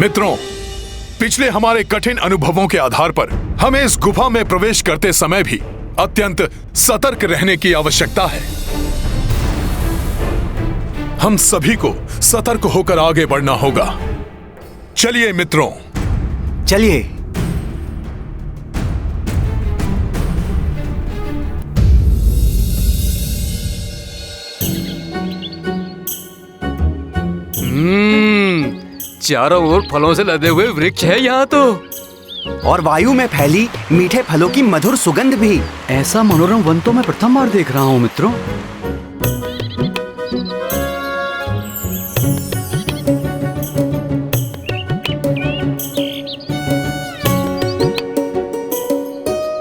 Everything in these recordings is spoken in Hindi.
मित्रों, पिछले हमारे कठिन अनुभवों के आधार पर हमें इस गुफा में प्रवेश करते समय भी अत्यंत सतर्क रहने की आवश्यकता है। हम सभी को सतर्क होकर आगे बढ़ना होगा। चलिए मित्रों, चलिए। चारों ओर फलों से लदे हुए वृक्ष है यहाँ तो, और वायु में फैली मीठे फलों की मधुर सुगंध भी। ऐसा मनोरम वन तो मैं प्रथम बार देख रहा हूँ मित्रों।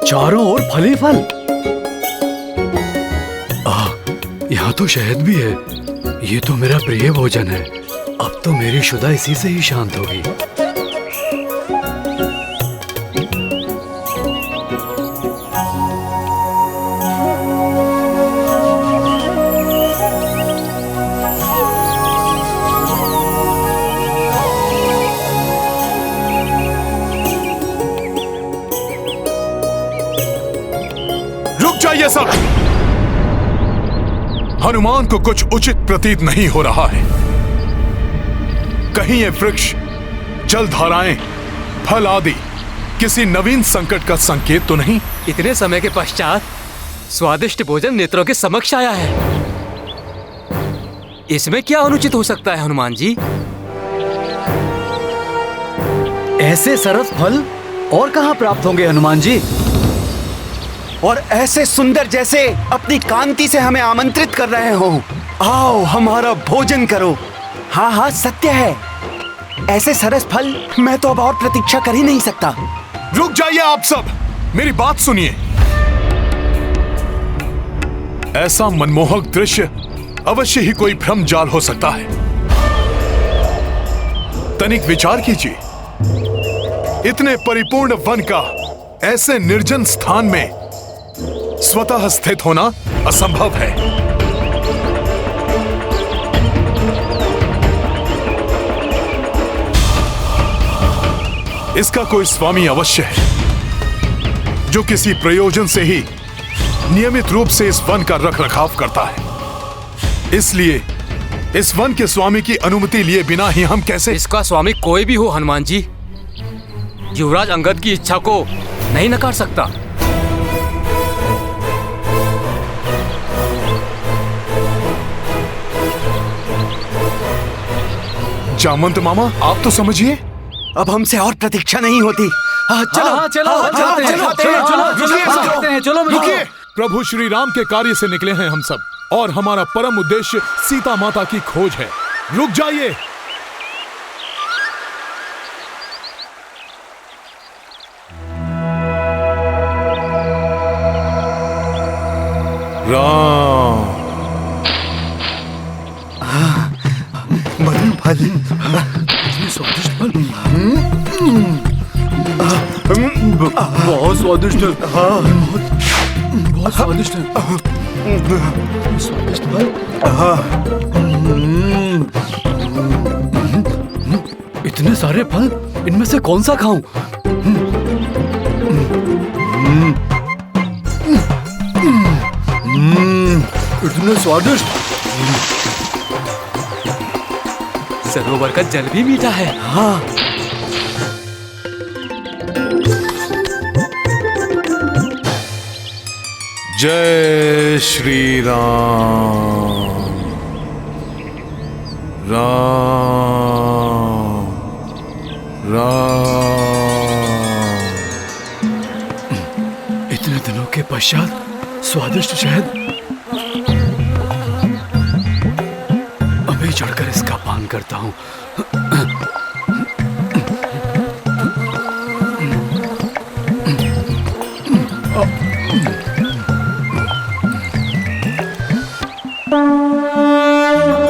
चारों ओर फल ही फल। यहाँ तो शहद भी है। ये तो मेरा प्रिय भोजन है। अब तो मेरी शुदा इसी से ही शांत होगी। रुक जाइए सब। हनुमान को कुछ उचित प्रतीत नहीं हो रहा है। कहीं ये वृक्ष, जलधाराएं, फल आदि किसी नवीन संकट का संकेत तो नहीं? इतने समय के पश्चात स्वादिष्ट भोजन नेत्रों के समक्ष आया है। इसमें क्या अनुचित हो सकता है हनुमान जी? ऐसे सरस फल और कहाँ प्राप्त होंगे हनुमान जी? और ऐसे सुंदर जैसे अपनी कांति से हमें आमंत्रित कर रहे हो। आओ हमारा भोजन करो। हाँ हाँ, सत्य है। ऐसे सरस फल मैं तो अब और प्रतीक्षा कर ही नहीं सकता। रुक जाइए आप सब, मेरी बात सुनिए। ऐसा मनमोहक दृश्य अवश्य ही कोई भ्रम जाल हो सकता है। तनिक विचार कीजिए, इतने परिपूर्ण वन का ऐसे निर्जन स्थान में स्वतः स्थित होना असंभव है। इसका कोई स्वामी अवश्य है, जो किसी प्रयोजन से ही नियमित रूप से इस वन का रखरखाव करता है। इसलिए इस वन के स्वामी की अनुमति लिए बिना ही हम कैसे... इसका स्वामी कोई भी हो हनुमान जी, युवराज अंगद की इच्छा को नहीं नकार सकता। जामवंत मामा, आप तो समझिए। अब हमसे और प्रतीक्षा नहीं होती। चलो। रुकिए। प्रभु श्री राम के कार्य से निकले हैं हम सब, और हमारा परम उद्देश्य सीता माता की खोज है। रुक जाइए। राम। मधुर फल, स्वादिष्ट फल, बहुत स्वादिष्ट है। बहुत स्वादिष्ट है। स्वादिष्ट फल। इतने सारे फल, इनमें से कौन सा खाऊं? इतने स्वादिष्ट। सरोवर का जल भी मीठा है। हाँ। जय श्री राम। राम राम। इतने दिनों के पश्चात स्वादिष्ट शहद। अभी चढ़कर इसका पान करता हूँ।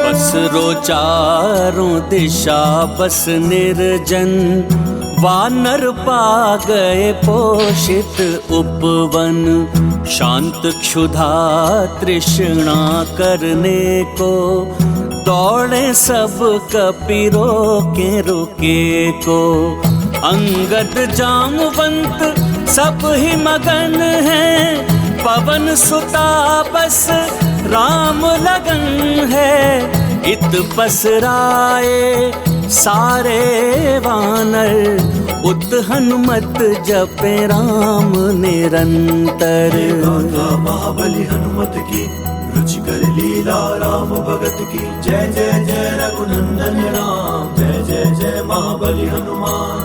बसरो चारों दिशा बस निर्जन, वानर पा गए पोषित उपवन। शांत क्षुधा तृष्णा करने को दौड़े सब कपीरो के रुके को। अंगद जामवंत सब ही मगन है, पवन सुता बस राम लगन है। इत पसराए सारे वानर, उत हनुमत जपे राम निरंतर। महाबली हनुमत की रुचिकर लीला राम भगत की। जय जय जय रघुनंदन राम, जय जय जय महाबली हनुमान।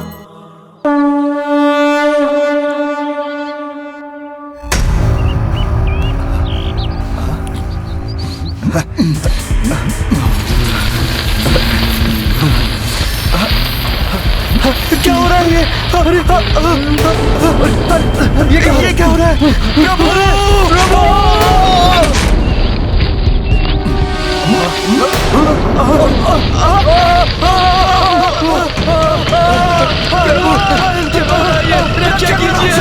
क्या हो रहा है ये? अरे ये क्या हो रहा है? प्रभु प्रभु रक्षा कीजिए।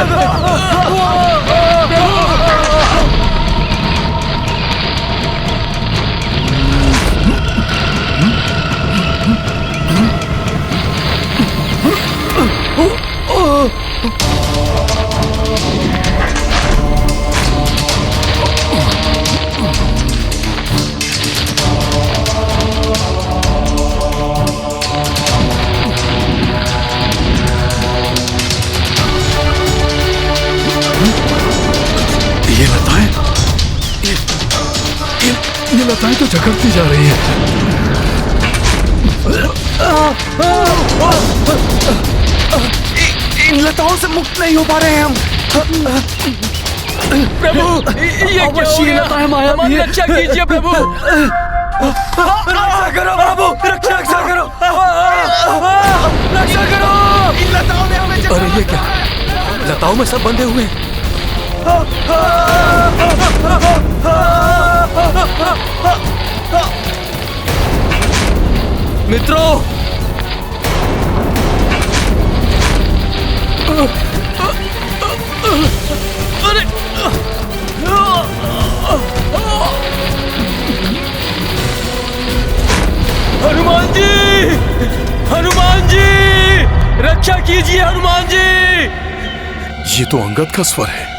ये लताएं तो झकड़ती जा रही है। इन लताओं से मुक्त नहीं हो पा रहे हैं हम। प्रभु ये क्या हो गया? हमारी रक्षा कीजिए प्रभु। रक्षा करो प्रभु, रक्षा करो, रक्षा करो। इन लताओं ने हमें अरे ये क्या? लताओं में सब बंधे हुए हैं। मित्रों, अरे हनुमान जी, हनुमान जी, रक्षा कीजिए हनुमान जी। ये तो अंगद का स्वर है।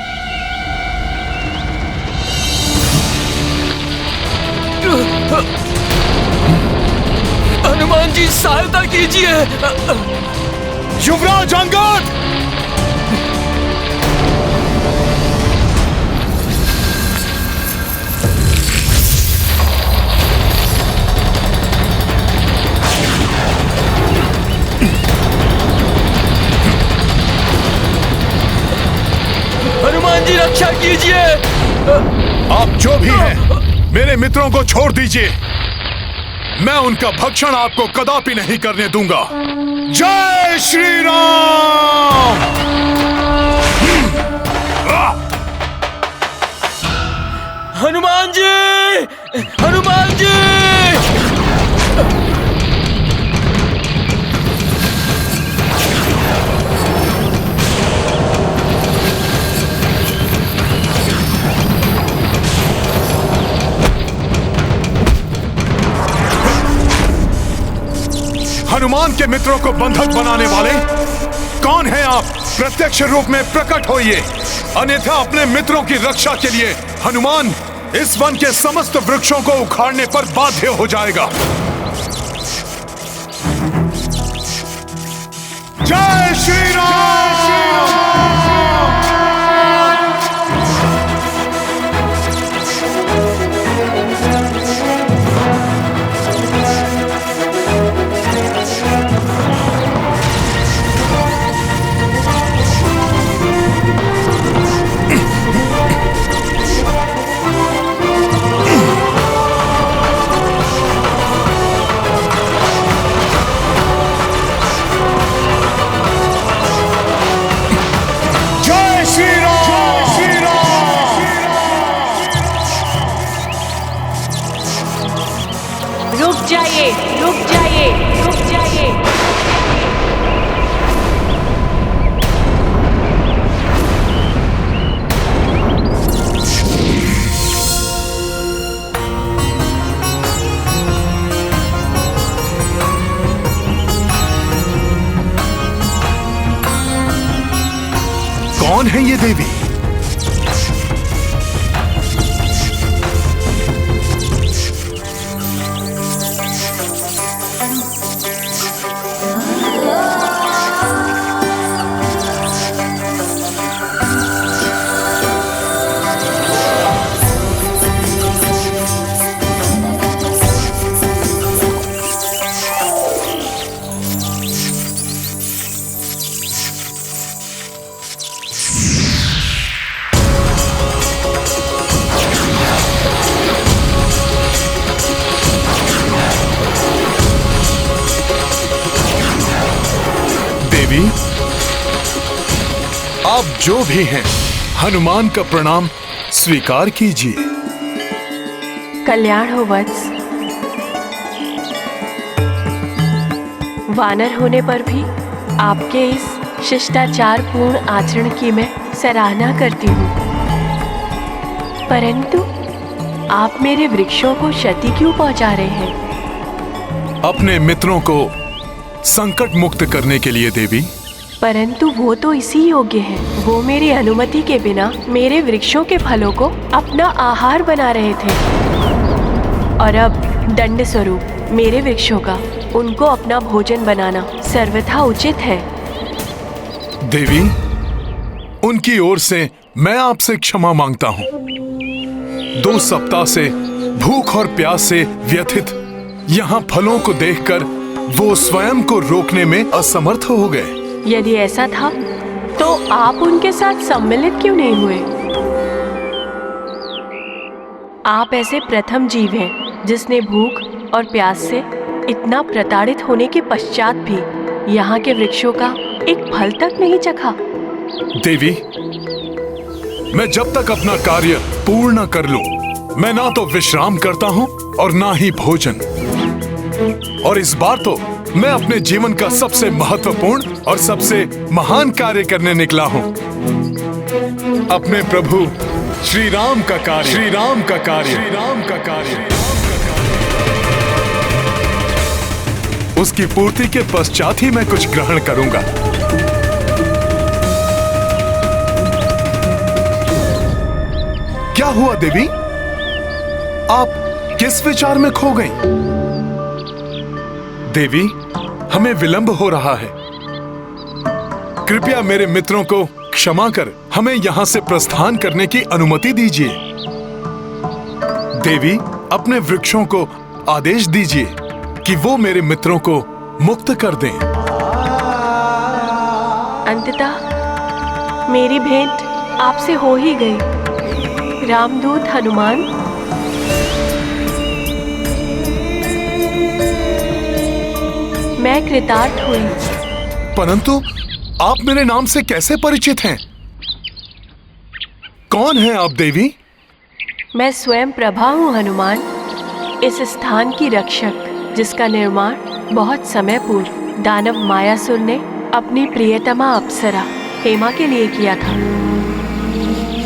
हनुमान जी सहायता कीजिए। युवराज अंगद! हनुमान जी रक्षा कीजिए। आप जो भी हैं, मेरे मित्रों को छोड़ दीजिए। मैं उनका भक्षण आपको कदापि नहीं करने दूंगा। जय श्री राम। हनुमान जी, हनुमान जी। हनुमान के मित्रों को बंधक बनाने वाले कौन हैं आप? प्रत्यक्ष रूप में प्रकट होइए, अन्यथा अपने मित्रों की रक्षा के लिए हनुमान इस वन के समस्त वृक्षों को उखाड़ने पर बाध्य हो जाएगा। जय श्री राम। बताइए देवी। देवी, आप जो भी हैं, हनुमान का प्रणाम स्वीकार कीजिए। कल्याण हो वत्स। वानर होने पर भी आपके इस शिष्टाचार पूर्ण आचरण की मैं सराहना करती हूँ, परंतु आप मेरे वृक्षों को क्षति क्यों पहुंचा रहे हैं? अपने मित्रों को संकट मुक्त करने के लिए देवी। परंतु वो तो इसी योग्य है। वो मेरी अनुमति के बिना मेरे वृक्षों के फलों को अपना आहार बना रहे थे, और अब दंड स्वरूप मेरे वृक्षों का उनको अपना भोजन बनाना सर्वथा उचित है। देवी, उनकी ओर से मैं आपसे क्षमा मांगता हूँ। 2 सप्ताह से भूख और प्यास से व्यथित यहाँ फलों को देखकर वो स्वयं को रोकने में असमर्थ हो गए। यदि ऐसा था तो आप उनके साथ सम्मिलित क्यों नहीं हुए? आप ऐसे प्रथम जीव हैं जिसने भूख और प्यास से इतना प्रताड़ित होने के पश्चात भी यहाँ के वृक्षों का एक फल तक नहीं चखा। देवी, मैं जब तक अपना कार्य पूर्ण कर लूं, मैं ना तो विश्राम करता हूं और ना ही भोजन। और इस बार तो मैं अपने जीवन का सबसे महत्वपूर्ण और सबसे महान कार्य करने निकला हूं। अपने प्रभु श्री राम का कार्य, श्री राम का कार्य, श्री राम का कार्य। उसकी पूर्ति के पश्चात ही मैं कुछ ग्रहण करूंगा। क्या हुआ देवी? आप किस विचार में खो गई? देवी, हमें विलंब हो रहा है। कृपया मेरे मित्रों को क्षमा कर हमें यहां से प्रस्थान करने की अनुमति दीजिए। देवी, अपने वृक्षों को आदेश दीजिए कि वो मेरे मित्रों को मुक्त कर दें। अंततः मेरी भेंट आपसे हो ही गई। रामदूत हनुमान, मैं कृतार्थ हुई। परंतु आप मेरे नाम से कैसे परिचित हैं? कौन हैं आप देवी? मैं स्वयं प्रभा हूँ हनुमान, इस स्थान की रक्षक, जिसका निर्माण बहुत समय पूर्व दानव मायासुर ने अपनी प्रियतमा अप्सरा हेमा के लिए किया था।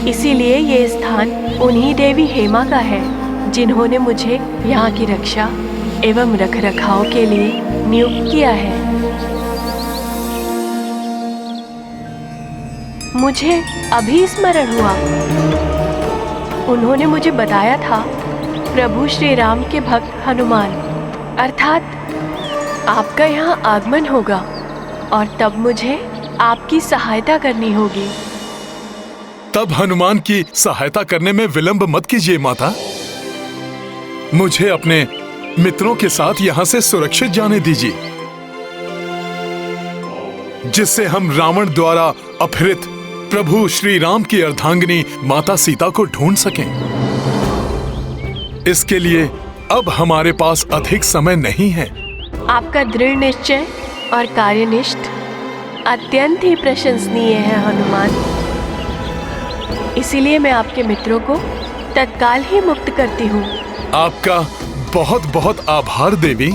इसीलिए ये स्थान उन्हीं देवी हेमा का है, जिन्होंने मुझे यहाँ की रक्षा एवं रखरखाव के लिए नियुक्त किया है। मुझे अभी स्मरण हुआ, उन्होंने मुझे बताया था प्रभु श्री राम के भक्त हनुमान, अर्थात आपका यहाँ आगमन होगा, और तब मुझे आपकी सहायता करनी होगी। तब हनुमान की सहायता करने में विलंब मत कीजिए माता। मुझे अपने मित्रों के साथ यहाँ से सुरक्षित जाने दीजिए, जिससे हम रावण द्वारा अपहृत प्रभु श्री राम की अर्धांगिनी माता सीता को ढूंढ सकें। इसके लिए अब हमारे पास अधिक समय नहीं है। आपका दृढ़ निश्चय और कार्यनिष्ठ अत्यंत ही प्रशंसनीय है हनुमान। इसीलिए मैं आपके मित्रों को तत्काल ही मुक्त करती हूँ। आपका बहुत बहुत आभार देवी।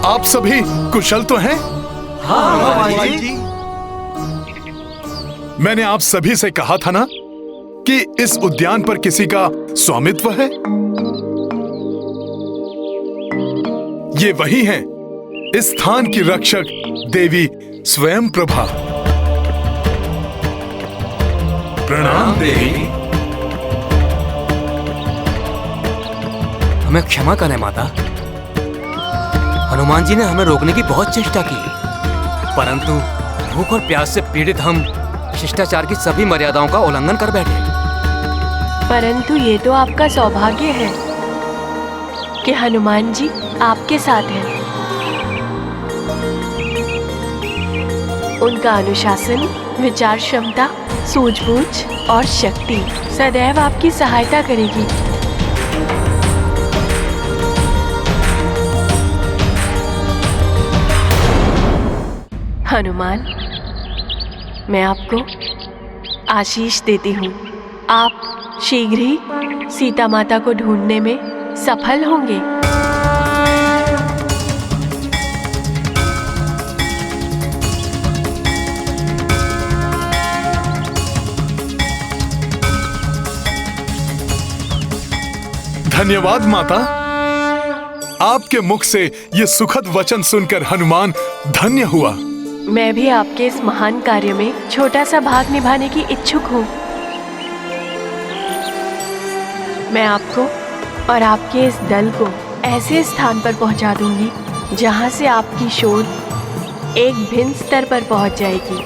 आप सभी कुशल तो हैं? हाँ हनुमान जी। मैंने आप सभी से कहा था ना कि इस उद्यान पर किसी का स्वामित्व है। ये वही हैं, इस स्थान की रक्षक देवी स्वयं प्रभा। प्रणाम देवी। हमें क्षमा करें माता। हनुमान जी ने हमें रोकने की बहुत चेष्टा की, परंतु भूख और प्यास से पीड़ित हम शिष्टाचार की सभी मर्यादाओं का उल्लंघन कर बैठे। परंतु ये तो आपका सौभाग्य है कि हनुमान जी आपके साथ हैं। उनका अनुशासन, विचार क्षमता, सूझबूझ और शक्ति सदैव आपकी सहायता करेगी। हनुमान, मैं आपको आशीष देती हूँ। आप शीघ्र ही सीता माता को ढूंढने में सफल होंगे। धन्यवाद माता। आपके मुख से ये सुखद वचन सुनकर हनुमान धन्य हुआ। मैं भी आपके इस महान कार्य में छोटा सा भाग निभाने की इच्छुक हूँ। मैं आपको और आपके इस दल को ऐसे स्थान पर पहुँचा दूंगी जहाँ से आपकी शोध एक भिन्न स्तर पर पहुँच जाएगी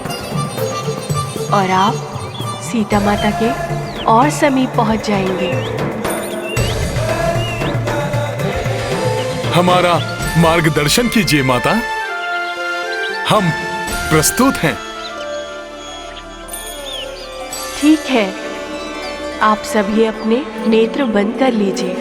और आप सीता माता के और समीप पहुँच जाएंगे। हमारा मार्गदर्शन कीजिए माता, हम प्रस्तुत हैं। ठीक है, आप सभी अपने नेत्र बंद कर लीजिए।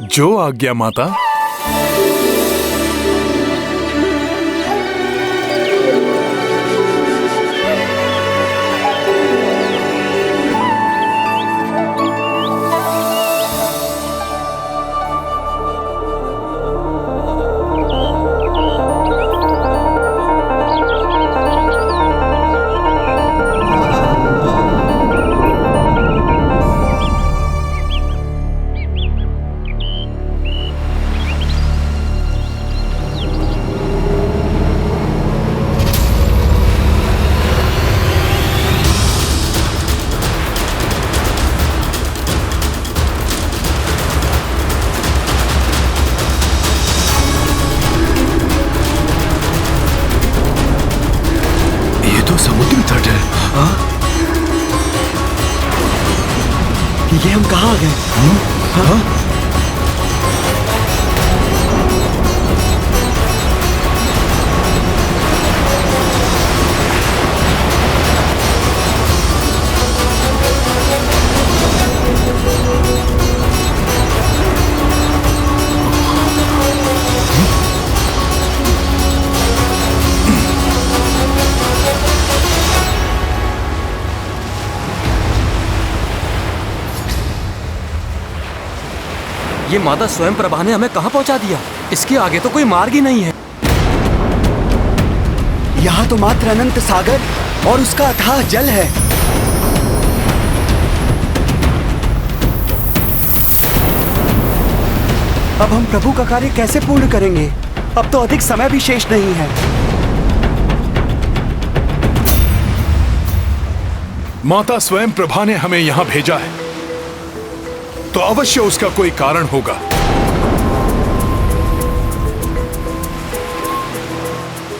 जो आज्ञा माता। ये हम कहाँ आ गए? हाँ? ये माता स्वयं प्रभा ने हमें कहाँ पहुँचा दिया? इसके आगे तो कोई मार्ग ही नहीं है। यहाँ तो मात्र अनंत सागर और उसका अथाह जल है। अब हम प्रभु का कार्य कैसे पूर्ण करेंगे? अब तो अधिक समय भी शेष नहीं है। माता स्वयं प्रभा ने हमें यहाँ भेजा है तो अवश्य उसका कोई कारण होगा।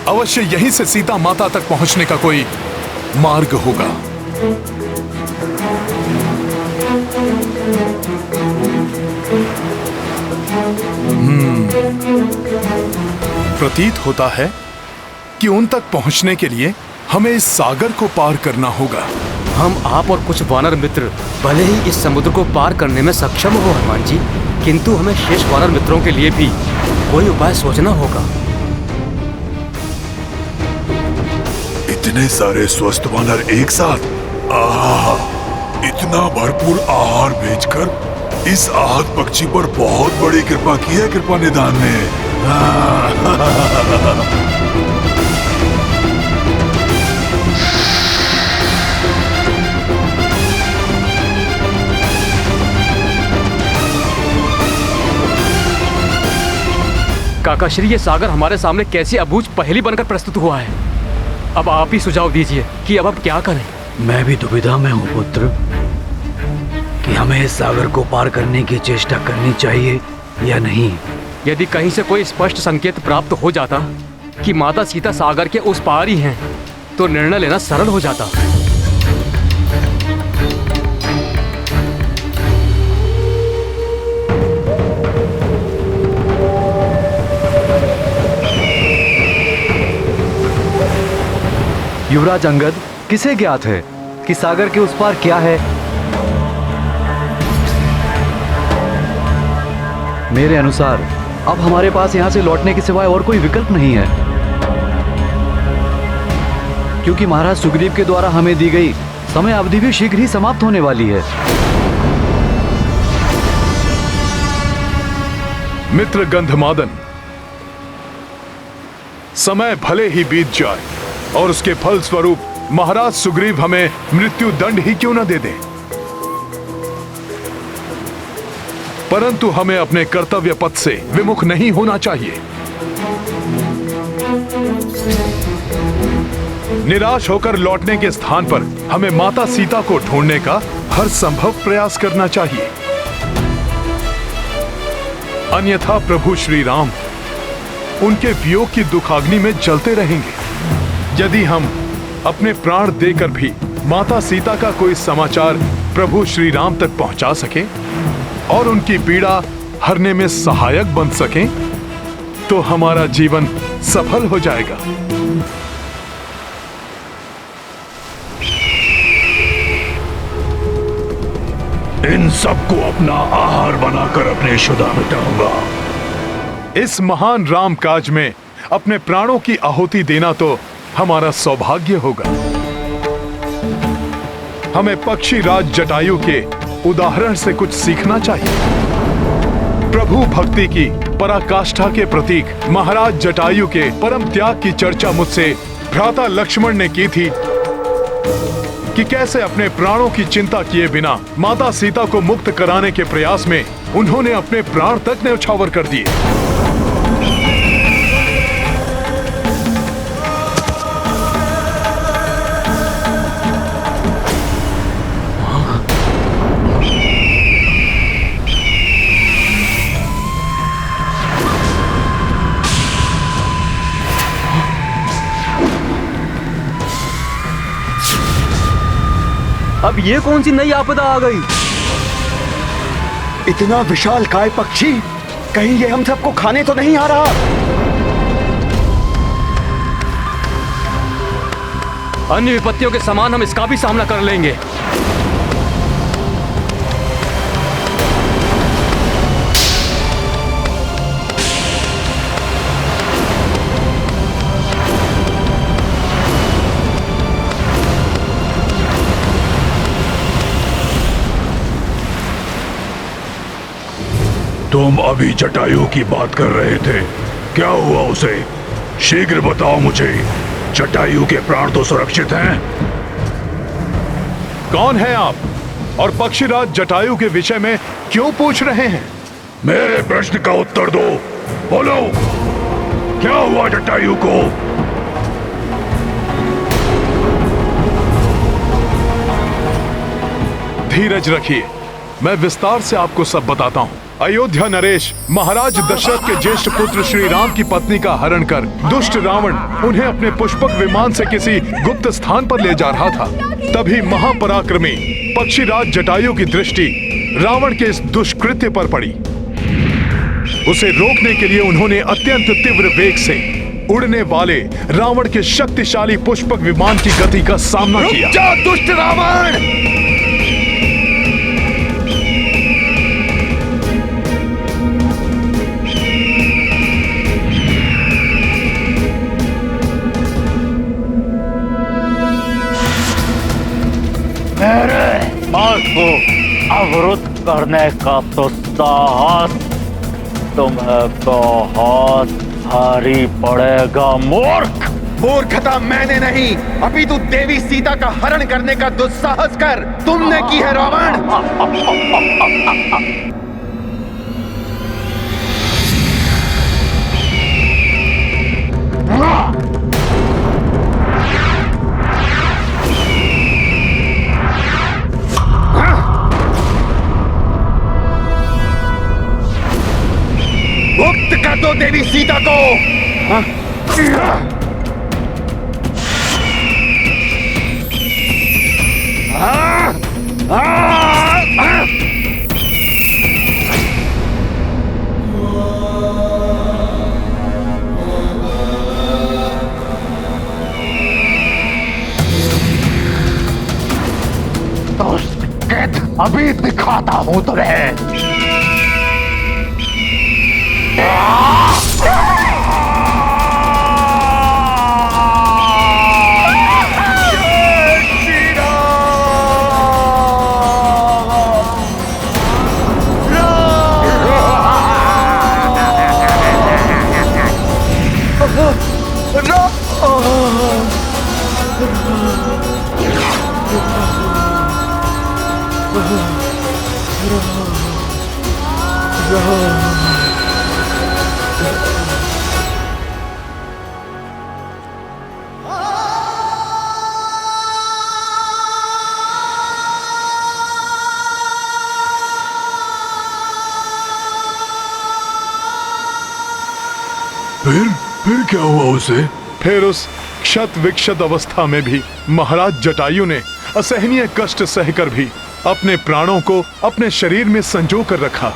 अवश्य यहीं से सीता माता तक पहुंचने का कोई मार्ग होगा। प्रतीत होता है कि उन तक पहुंचने के लिए हमें इस सागर को पार करना होगा। हम, आप और कुछ वानर मित्र भले ही इस समुद्र को पार करने में सक्षम हो हनुमान जी, किंतु हमें शेष वानर मित्रों के लिए भी कोई उपाय सोचना होगा। इतने सारे स्वस्थ वानर एक साथ। आहा, इतना भरपूर आहार भेजकर इस आहत पक्षी पर बहुत बड़ी कृपा की है कृपा निधान ने। काकाश्री, ये सागर हमारे सामने कैसी अबूझ पहेली बनकर प्रस्तुत हुआ है। अब आप ही सुझाव दीजिए कि अब क्या करें। मैं भी दुविधा में हूँ पुत्र कि हमें इस सागर को पार करने की चेष्टा करनी चाहिए या नहीं। यदि कहीं से कोई स्पष्ट संकेत प्राप्त हो जाता कि माता सीता सागर के उस पार ही हैं, तो निर्णय लेना सरल हो जाता। युवराज अंगद, किसे ज्ञात है कि सागर के उस पार क्या है? मेरे अनुसार अब हमारे पास यहाँ से लौटने के सिवाय और कोई विकल्प नहीं है, क्योंकि महाराज सुग्रीव के द्वारा हमें दी गई समय अवधि भी शीघ्र ही समाप्त होने वाली है। मित्र गंधमादन, समय भले ही बीत जाए और उसके फल स्वरूप महाराज सुग्रीव हमें मृत्यु दंड ही क्यों न दे दे, परंतु हमें अपने कर्तव्य पथ से विमुख नहीं होना चाहिए। निराश होकर लौटने के स्थान पर हमें माता सीता को ढूंढने का हर संभव प्रयास करना चाहिए, अन्यथा प्रभु श्री राम उनके वियोग की दुखाग्नि में जलते रहेंगे। यदि हम अपने प्राण देकर भी माता सीता का कोई समाचार प्रभु श्री राम तक पहुंचा सकें और उनकी पीड़ा हरने में सहायक बन सकें, तो हमारा जीवन सफल हो जाएगा। इन सबको अपना आहार बनाकर अपने शुदा मिटाऊंगा। इस महान राम काज में अपने प्राणों की आहुति देना तो हमारा सौभाग्य होगा। हमें पक्षी राज जटायु के उदाहरण से कुछ सीखना चाहिए। प्रभु भक्ति की पराकाष्ठा के प्रतीक महाराज जटायु के परम त्याग की चर्चा मुझसे भ्राता लक्ष्मण ने की थी कि कैसे अपने प्राणों की चिंता किए बिना माता सीता को मुक्त कराने के प्रयास में उन्होंने अपने प्राण तक न्यौछावर कर दिए। अब ये कौन सी नई आपदा आ गई? इतना विशाल काय पक्षी, कहीं ये हम सबको खाने तो नहीं आ रहा? अन्य विपत्तियों के समान हम इसका भी सामना कर लेंगे। तुम अभी जटायु की बात कर रहे थे, क्या हुआ उसे? शीघ्र बताओ मुझे। जटायु के प्राण तो सुरक्षित हैं? कौन है आप और पक्षीराज जटायु के विषय में क्यों पूछ रहे हैं? मेरे प्रश्न का उत्तर दो। बोलो, क्या हुआ जटायु को? धीरज रखिए, मैं विस्तार से आपको सब बताता हूँ। अयोध्या नरेश महाराज दशरथ के ज्येष्ठ पुत्र श्री राम की पत्नी का हरण कर दुष्ट रावण उन्हें अपने पुष्पक विमान से किसी गुप्त स्थान पर ले जा रहा था। तभी महापराक्रमी पक्षीराज जटायु की दृष्टि रावण के इस दुष्कृत्य पर पड़ी। उसे रोकने के लिए उन्होंने अत्यंत तीव्र वेग से उड़ने वाले रावण के शक्तिशाली पुष्पक विमान की गति का सामना किया। जा दुष्ट रावण! को अवरुद्ध करने का तो साहस तुम्हें बहुत भारी पड़ेगा मूर्ख। मूर्खता मैंने नहीं, अभी तू देवी सीता का हरण करने का दुस्साहस कर तुमने की है रावण। मुक्त कर दो देवी सीता को। तो अभी दिखाता हूं तुम्हें। फिर क्या हुआ उसे? फिर उस क्षत विक्षत अवस्था में भी महाराज जटायु ने असहनीय कष्ट सहकर भी अपने प्राणों को अपने शरीर में संजो कर रखा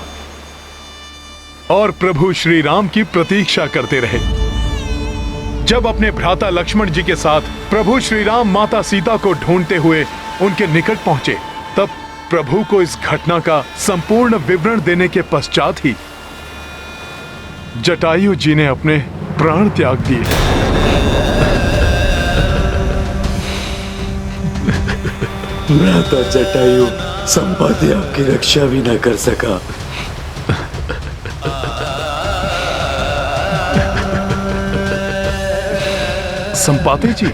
और प्रभु श्री राम की प्रतीक्षा करते रहे। जब अपने भ्राता लक्ष्मण जी के साथ प्रभु श्री राम माता सीता को ढूंढते हुए उनके निकट पहुंचे, तब प्रभु को इस घटना का संपूर्ण विवरण देने के पश्चात ही जटायु जी ने अपने प्राण त्याग दिए। भ्राता जटायु संपाति आपकी रक्षा भी न कर सका। संपाति जी,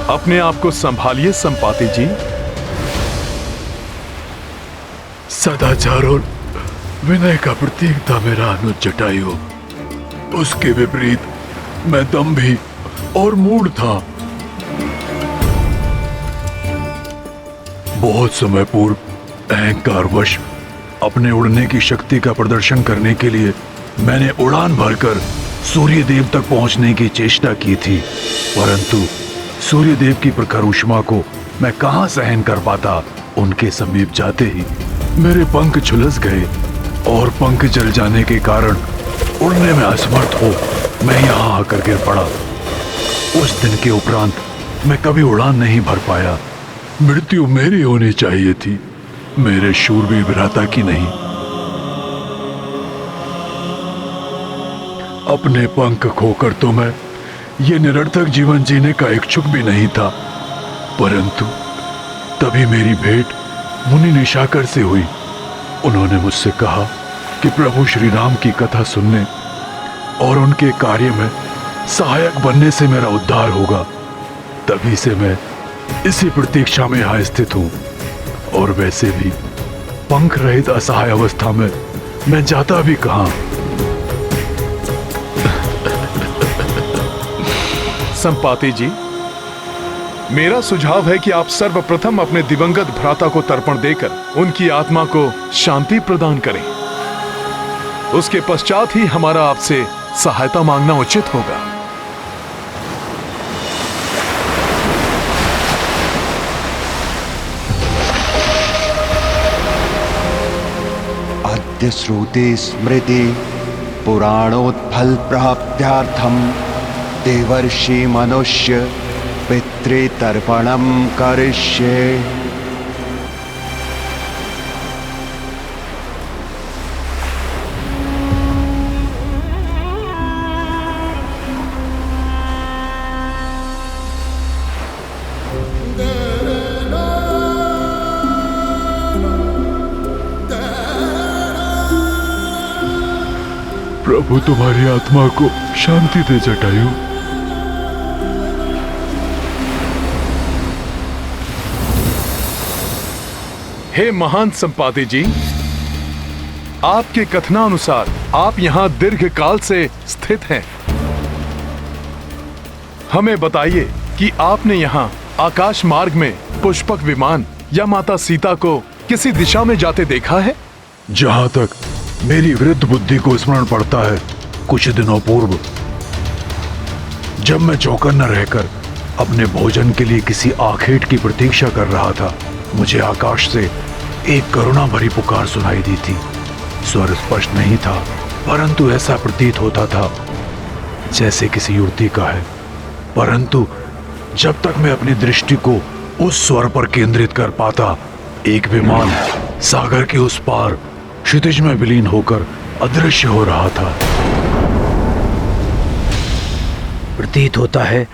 अपने आप को संभालिए संपाति जी। सदाचार और विनय का प्रतीक था मेरा अनुज जटायु। उसके विपरीत मैं दंभी और मूढ़ था। बहुत समय पूर्व अहंकारवश अपने उड़ने की शक्ति का प्रदर्शन करने के लिए मैंने उड़ान भरकर सूर्य देव तक पहुंचने की चेष्टा की थी, परंतु सूर्य देव की प्रखर ऊष्मा को मैं कहां सहन कर पाता। उनके समीप जाते ही मेरे पंख झुलस गए और पंख जल जाने के कारण उड़ने में असमर्थ हो मैं यहाँ आकर गिर पड़ा। उस दिन के उपरांत मैं कभी उड़ान नहीं भर पाया। मृत्यु मेरी होनी चाहिए थी, मेरे शूरवीर भ्राता की नहीं। अपने पंख खोकर तो मैं ये निरर्थक जीवन जीने का इच्छुक भी नहीं था, परंतु तभी मेरी भेंट मुनि निशाकर से हुई। उन्होंने मुझसे कहा कि प्रभु श्री राम की कथा सुनने और उनके कार्य में सहायक बनने से मेरा उद्धार होगा। तभी से मैं इसी प्रतीक्षा में यहाँ स्थित हूँ, और वैसे भी पंख रहित असहाय अवस्था में मैं जाता भी कहाँ। संपाति जी, मेरा सुझाव है कि आप सर्वप्रथम अपने दिवंगत भ्राता को तर्पण देकर उनकी आत्मा को शांति प्रदान करें। उसके पश्चात ही हमारा आपसे सहायता मांगना उचित होगा। अद्य श्रुते स्मृति पुराणोत्फल प्राप्त्यार्थम देवर्षि मनुष्य पितृतर्पणम करिष्ये। प्रभु तुम्हारी आत्मा को शांति दे जटायु। हे महान संपाति जी, आपके कथनानुसार आप यहाँ दीर्घ काल से स्थित हैं। हमें बताइए कि आपने यहाँ आकाश मार्ग में पुष्पक विमान या माता सीता को किसी दिशा में जाते देखा है? जहां तक मेरी वृद्ध बुद्धि को स्मरण पड़ता है, कुछ दिनों पूर्व जब मैं चौकन्ना रहकर अपने भोजन के लिए किसी आखेट की प्रतीक्षा कर रहा था, मुझे आकाश से एक करुणा भरी पुकार सुनाई दी थी। स्वर स्पष्ट नहीं था, परंतु ऐसा प्रतीत होता था जैसे किसी युवती का है। परंतु जब तक मैं अपनी दृष्टि को उस स्वर पर केंद्रित कर पाता, एक विमान सागर के उस पार क्षितिज में विलीन होकर अदृश्य हो रहा था। प्रतीत होता है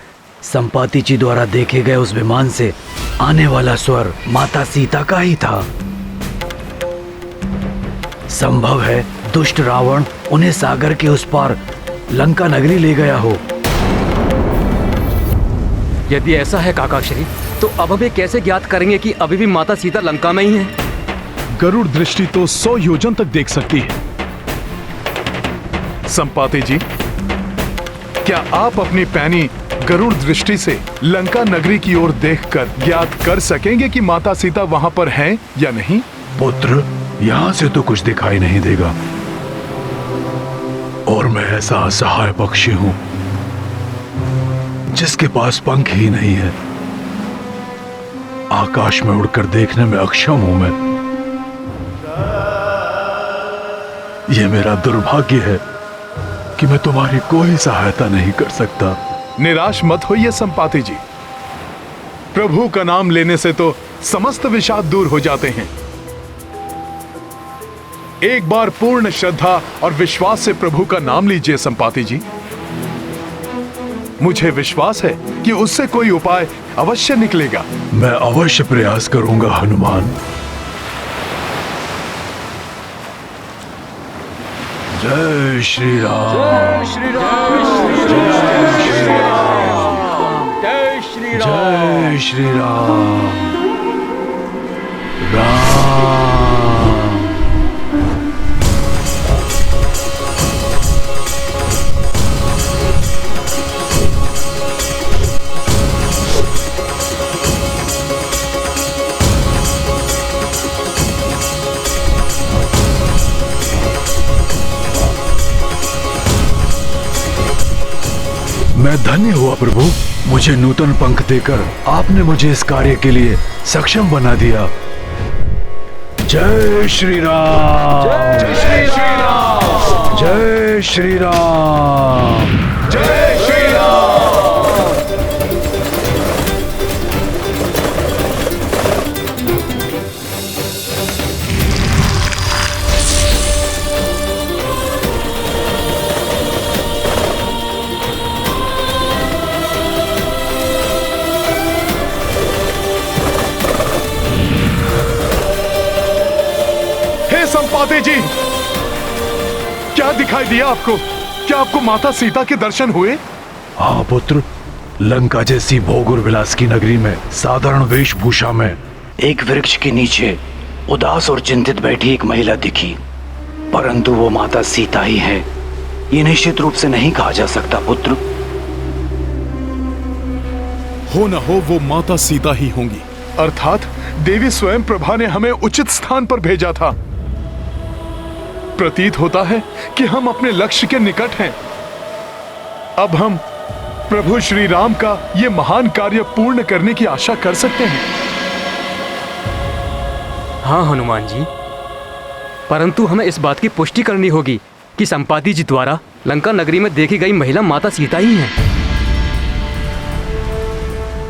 संपाति जी द्वारा देखे गए उस विमान से आने वाला स्वर माता सीता का ही था। संभव है दुष्ट रावण उन्हें सागर के उस पार लंका नगरी ले गया हो। यदि ऐसा है काका श्री, तो अब हमें कैसे ज्ञात करेंगे कि अभी भी माता सीता लंका में ही है? गरुड़ दृष्टि तो 100 योजन तक देख सकती है। संपाति जी, क्या आप अपनी पैनी गरुड़ दृष्टि से लंका नगरी की ओर देखकर ज्ञात कर सकेंगे कि माता सीता वहां पर हैं या नहीं? पुत्र, यहां से तो कुछ दिखाई नहीं देगा, और मैं ऐसा असहाय पक्षी हूं जिसके पास पंख ही नहीं है। आकाश में उड़कर देखने में अक्षम हूं मैं। यह मेरा दुर्भाग्य है कि मैं तुम्हारी कोई सहायता नहीं कर सकता। निराश मत होइए संपाति जी, प्रभु का नाम लेने से तो समस्त विषाद दूर हो जाते हैं। एक बार पूर्ण श्रद्धा और विश्वास से प्रभु का नाम लीजिए संपाति जी। मुझे विश्वास है कि उससे कोई उपाय अवश्य निकलेगा। मैं अवश्य प्रयास करूंगा हनुमान। जय श्री राम। जय श्री राम। जय श्री राम। जय श्री राम। जय श्री राम। राम। मैं धन्य हुआ प्रभु, मुझे नूतन पंख देकर आपने मुझे इस कार्य के लिए सक्षम बना दिया। जय श्री राम। जय श्री राम। जय श्री राम। जय श्री राम। संपाति जी, क्या दिखाई दिया आपको? क्या आपको माता सीता के दर्शन हुए? हाँ पुत्र, लंका जैसी भोग और विलास की नगरी में साधारण वेशभूषा में एक वृक्ष के नीचे उदास और चिंतित बैठी एक महिला दिखी, परंतु वो माता सीता ही है, ये निश्चित रूप से नहीं कहा जा सकता पुत्र। हो न हो वो माता सीता ही होंगी, अर्थात देवी स्वयं प्रभा ने हमें उचित स्थान पर भेजा था। प्रतीत होता है कि हम अपने लक्ष्य के निकट हैं। अब हम प्रभु श्री राम का ये महान कार्य पूर्ण करने की आशा कर सकते हैं। हाँ हनुमान जी, परंतु हमें इस बात की पुष्टि करनी होगी कि संपाति जी द्वारा लंका नगरी में देखी गई महिला माता सीता ही है।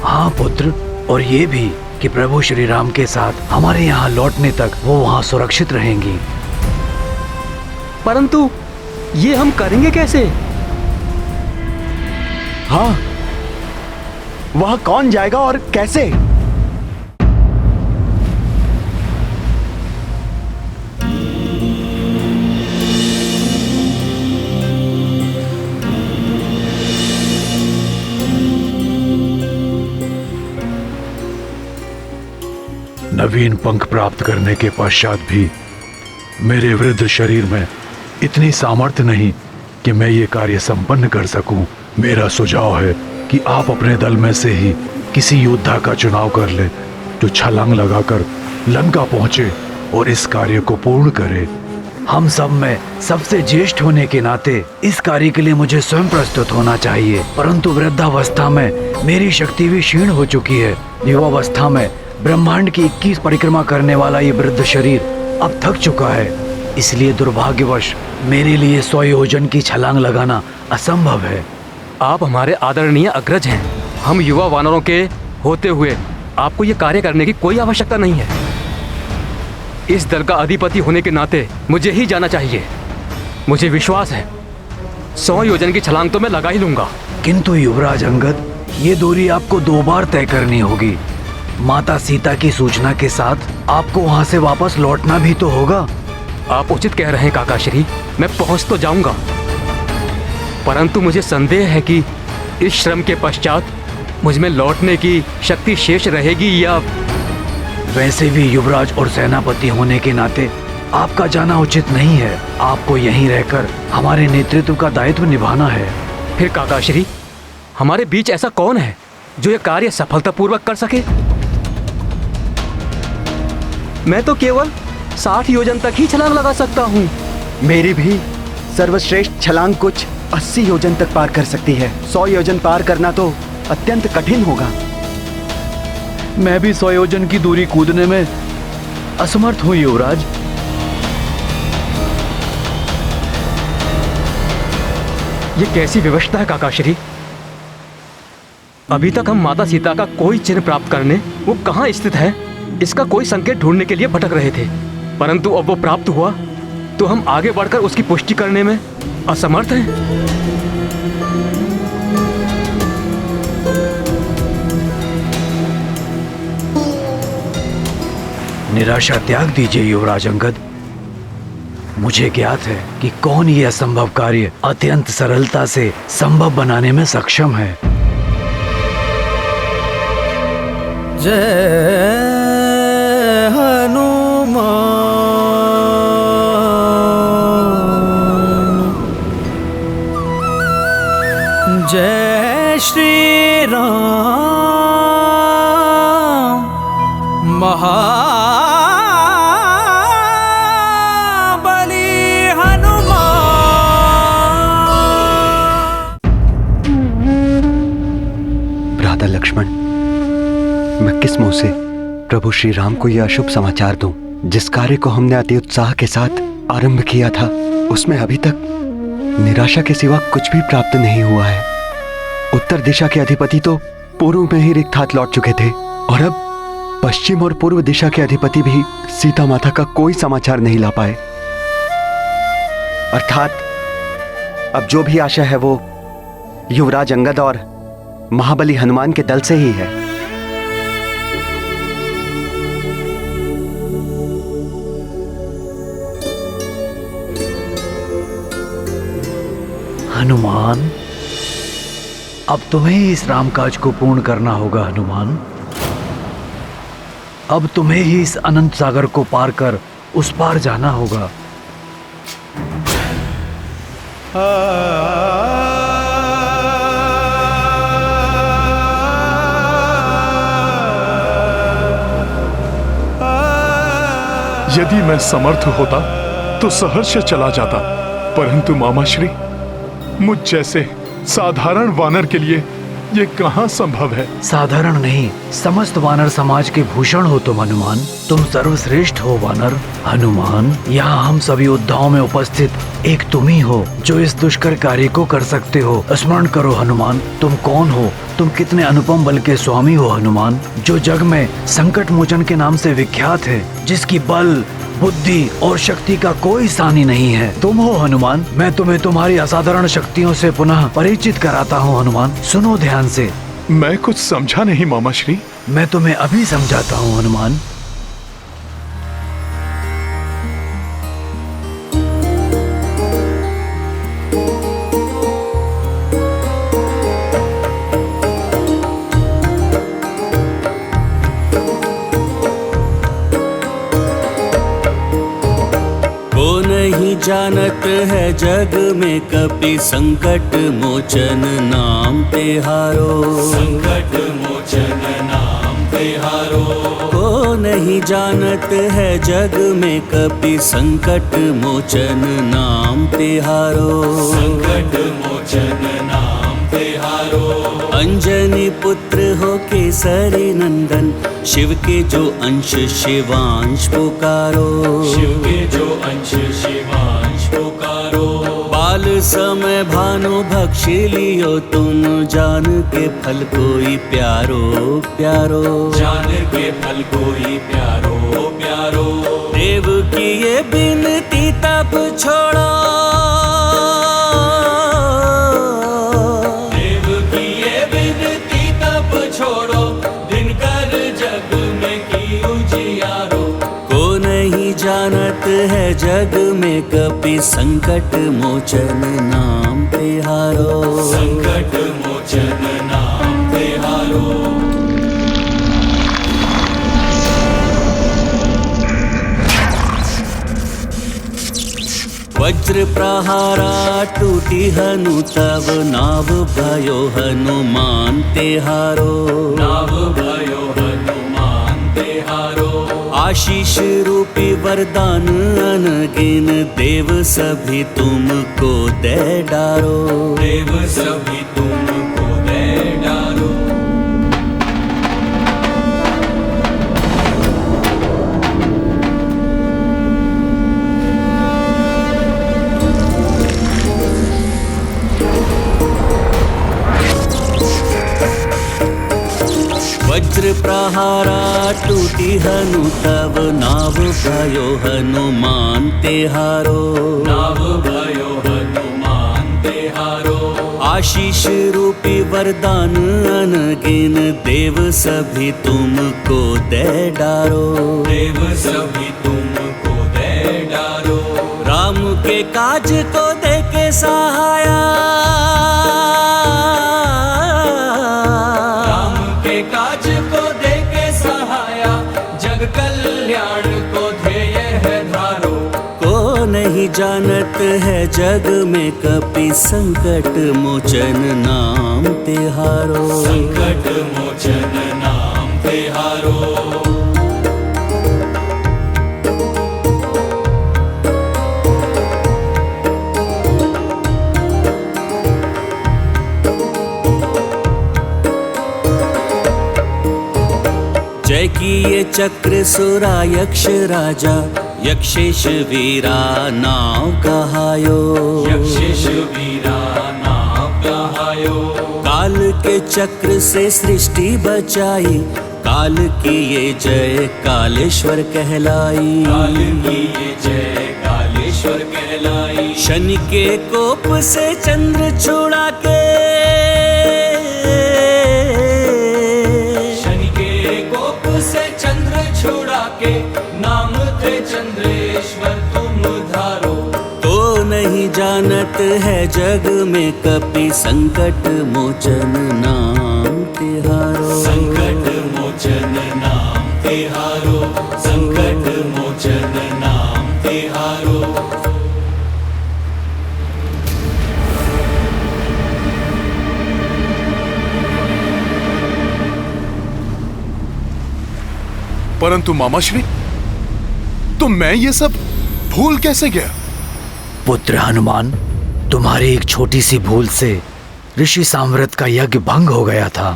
हाँ पुत्र, और ये भी कि प्रभु श्री राम के साथ हमारे यहाँ लौटने तक वो वहाँ सुरक्षित रहेंगी। परंतु ये हम करेंगे कैसे? हाँ, वह कौन जाएगा और कैसे? नवीन पंख प्राप्त करने के पश्चात भी मेरे वृद्ध शरीर में इतनी सामर्थ्य नहीं कि मैं ये कार्य संपन्न कर सकूं। मेरा सुझाव है कि आप अपने दल में से ही किसी योद्धा का चुनाव कर लें जो छलांग लगाकर लंका पहुंचे और इस कार्य को पूर्ण करे। हम सब में सबसे ज्येष्ठ होने के नाते इस कार्य के लिए मुझे स्वयं प्रस्तुत होना चाहिए, परंतु वृद्धावस्था में मेरी शक्ति भी क्षीण हो चुकी है। युवावस्था में ब्रह्मांड की 21 परिक्रमा करने वाला ये वृद्ध शरीर अब थक चुका है, इसलिए दुर्भाग्यवश मेरे लिए 100 योजन की छलांग लगाना असंभव है। आप हमारे आदरणीय अग्रज हैं। हम युवा वानरों के होते हुए आपको ये कार्य करने की कोई आवश्यकता नहीं है। इस दल का अधिपति होने के नाते मुझे ही जाना चाहिए। मुझे विश्वास है 100 योजन की छलांग तो मैं लगा ही लूंगा। किंतु युवराज अंगद, ये दूरी आपको 2 बार तय करनी होगी। माता सीता की सूचना के साथ आपको वहाँ से वापस लौटना भी तो होगा। आप उचित कह रहे हैं काका श्री, मैं पहुँच तो जाऊंगा, परंतु मुझे संदेह है कि इस श्रम के पश्चात मुझ में लौटने की शक्ति शेष रहेगी या। वैसे भी युवराज और सेनापति होने के नाते आपका जाना उचित नहीं है। आपको यहीं रहकर हमारे नेतृत्व का दायित्व निभाना है। फिर काका श्री, हमारे बीच ऐसा कौन है जो ये कार्य सफलतापूर्वक कर सके? मैं तो केवल 60 योजन तक ही छलांग लगा सकता हूँ। मेरी भी सर्वश्रेष्ठ छलांग कुछ 80 योजन तक पार कर सकती है। 100 योजन पार करना तो अत्यंत कठिन होगा। मैं भी 100 योजन की दूरी कूदने में असमर्थ हूँ युवराज। ये कैसी व्यवस्था है काका श्री? अभी तक हम माता सीता का कोई चिन्ह प्राप्त करने वो कहाँ स्थित है इसका कोई संकेत ढूंढने के लिए भटक रहे थे, परंतु अब वो प्राप्त हुआ तो हम आगे बढ़कर उसकी पुष्टि करने में असमर्थ हैं। निराशा त्याग दीजिए युवराज अंगद। मुझे ज्ञात है कि कौन ये असंभव कार्य अत्यंत सरलता से संभव बनाने में सक्षम है। जय हनुमान, जय श्री राम। महाबली हनुमान। भ्राता लक्ष्मण, मैं किस मुंह से प्रभु श्री राम को यह अशुभ समाचार दूं? जिस कार्य को हमने अति उत्साह के साथ आरंभ किया था उसमें अभी तक निराशा के सिवा कुछ भी प्राप्त नहीं हुआ है। उत्तर दिशा के अधिपति तो पूर्व में ही रिक्त हाथ लौट चुके थे और अब पश्चिम और पूर्व दिशा के अधिपति भी सीता माता का कोई समाचार नहीं ला पाए। अर्थात अब जो भी आशा है वो युवराज अंगद और महाबली हनुमान के दल से ही है। हनुमान, अब तुम्हें ही इस रामकाज को पूर्ण करना होगा। हनुमान, अब तुम्हें ही इस अनंत सागर को पार कर उस पार जाना होगा। यदि मैं समर्थ होता तो सहर्ष चला जाता, परंतु मामाश्री, मुझ जैसे साधारण वानर के लिए ये कहाँ संभव है? साधारण नहीं, समस्त वानर समाज के भूषण हो तुम हनुमान। तुम सर्वश्रेष्ठ हो वानर। हनुमान, यहाँ हम सभी योद्धाओं में उपस्थित एक तुम ही हो जो इस दुष्कर कार्य को कर सकते हो। स्मरण करो हनुमान, तुम कौन हो? तुम कितने अनुपम बल के स्वामी हो हनुमान, जो जग में संकट मोचन के नाम से विख्यात है, जिसकी बल बुद्धि और शक्ति का कोई सानी नहीं है। तुम हो हनुमान। मैं तुम्हें तुम्हारी असाधारण शक्तियों से पुनः परिचित कराता हूँ हनुमान। सुनो ध्यान से। मैं कुछ समझा नहीं मामाश्री। मैं तुम्हें अभी समझाता हूँ हनुमान। जानत है जग में कपि संकट मोचन नाम तिहारो। संकट मोचन नाम तिहारो। को नहीं जानत है जग में कपि संकट मोचन नाम तिहारो। संकट मोचन नाम तिहारो। अंजनी पुत्र हो केसरी नंदन, शिव के जो अंश शिवांश पुकारो। शिव के जो अंश शिवांश पुकारो। बाल समय भानु भक्षी लियो तुम, जान के फल कोई प्यारो प्यारो। जान के फल कोई प्यारो प्यारो। देव की ये बिनती तब छोड़ो, जानत है जग में कपि संकट मोचन नाम तिहारो। संकट मोचन नाम तिहारो। वज्र प्रहारा टूटी हनु तब, नाव भयो हनुमान तिहारो। नाव भयो हनुमान तिहारो। आशीष रूपी वरदान अनगिन, देव सभी तुमको दे डारो। देव सभी तुमको दे डारो। वज्र प्रहारा टूटी हनु तब, नाव भयो हनुमान तिहारो। नाव भयो हनुमान तिहारो। आशीष रूपी वरदान अनगिन, देव सभी तुमको दे डारो। देव सभी तुमको दे डारो। राम के काज को दे के सहाया, काज को दे के सहाया, जग कल्याण को ध्येय है धारो। को नहीं जानत है जग में कपि संकट मोचन नाम तिहारो। संकट मोचन नाम तिहारो। जय की ये चक्र सुरा यक्ष राजा, यक्षेश वीरा नाव कहायो। यक्षेश वीरा नाव कहायो। काल के चक्र से सृष्टि बचाई, काल की ये जय कालेश्वर कहलाई। काल की ये जय कालेश्वर कहलाई। शनि के कोप से चंद्र छुड़ा के, से चंद्र छुड़ा के, नाम थे चंद्रेश्वर तुम धारो। तो नहीं जानत है जग में कपि संकट मोचन नाम तिहारो। संकट मोचन नाम तिहारो। संकट मोचन नाम तिहारो। परंतु मामाश्री, तो मैं ये सब भूल कैसे गया? पुत्र हनुमान, तुम्हारी एक छोटी सी भूल से ऋषि साम्राट का यज्ञ भंग हो गया था।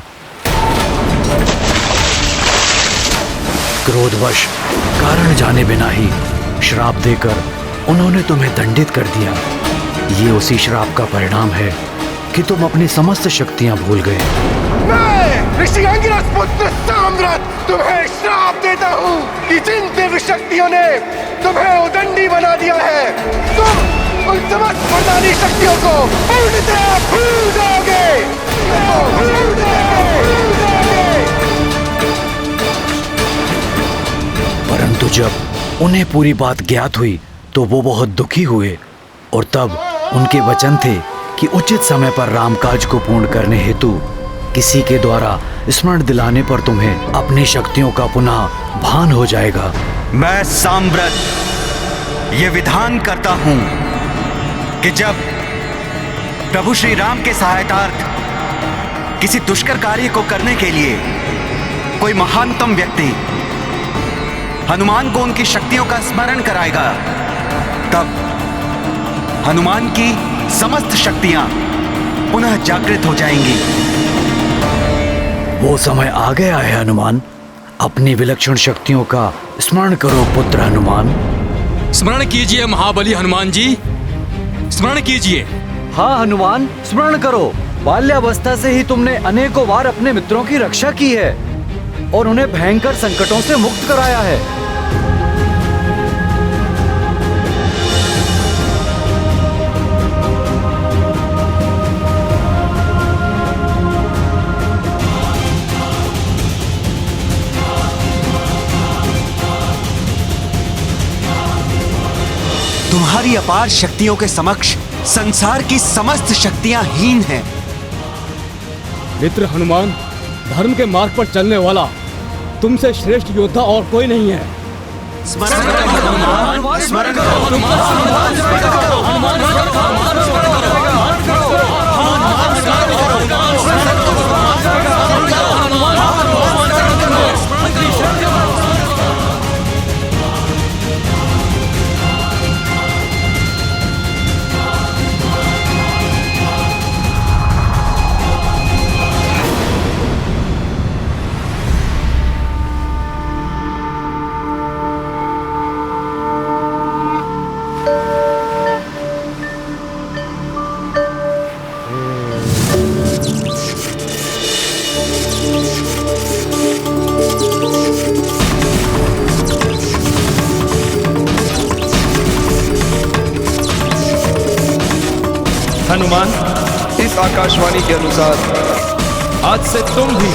क्रोधवश कारण जाने बिना ही श्राप देकर उन्होंने तुम्हें दंडित कर दिया। ये उसी श्राप का परिणाम है कि तुम अपनी समस्त शक्तियां भूल गए। मैं ऋषि अंगिरस पुत्र साम्राट तुम्हें श्राप देता हूँ कि जिन दिव्य शक्तियों ने तुम्हें उदंडी बना दिया है, तुम उन समस्त वरदानी शक्तियों को पूर्णतः भूल जाओगे। परंतु जब उन्हें पूरी बात ज्ञात हुई तो वो बहुत दुखी हुए, और तब उनके वचन थे कि उचित समय पर रामकाज को पूर्ण करने हेतु किसी के द्वारा स्मरण दिलाने पर तुम्हें अपनी शक्तियों का पुनः भान हो जाएगा। मैं साम्राट ये विधान करता हूँ कि जब प्रभु श्री राम के सहायतार्थ किसी दुष्कर कार्य को करने के लिए कोई महानतम व्यक्ति हनुमान को उनकी शक्तियों का स्मरण कराएगा, तब हनुमान की समस्त शक्तियां पुनः जागृत हो जाएंगी। वो समय आ गया है हनुमान, अपनी विलक्षण शक्तियों का स्मरण करो पुत्र हनुमान। स्मरण कीजिए महाबली हनुमान जी, स्मरण कीजिए। हाँ हनुमान, स्मरण करो। बाल्यावस्था से ही तुमने अनेकों बार अपने मित्रों की रक्षा की है और उन्हें भयंकर संकटों से मुक्त कराया है। तुम्हारी अपार शक्तियों के समक्ष संसार की समस्त शक्तियां हीन हैं। मित्र हनुमान, धर्म के मार्ग पर चलने वाला तुमसे श्रेष्ठ योद्धा और कोई नहीं है। स्मरण करो हनुमान, स्मरण करो हनुमान, स्मरण करो हनुमान, हनुमान, इस आकाशवाणी के अनुसार आज से तुम भी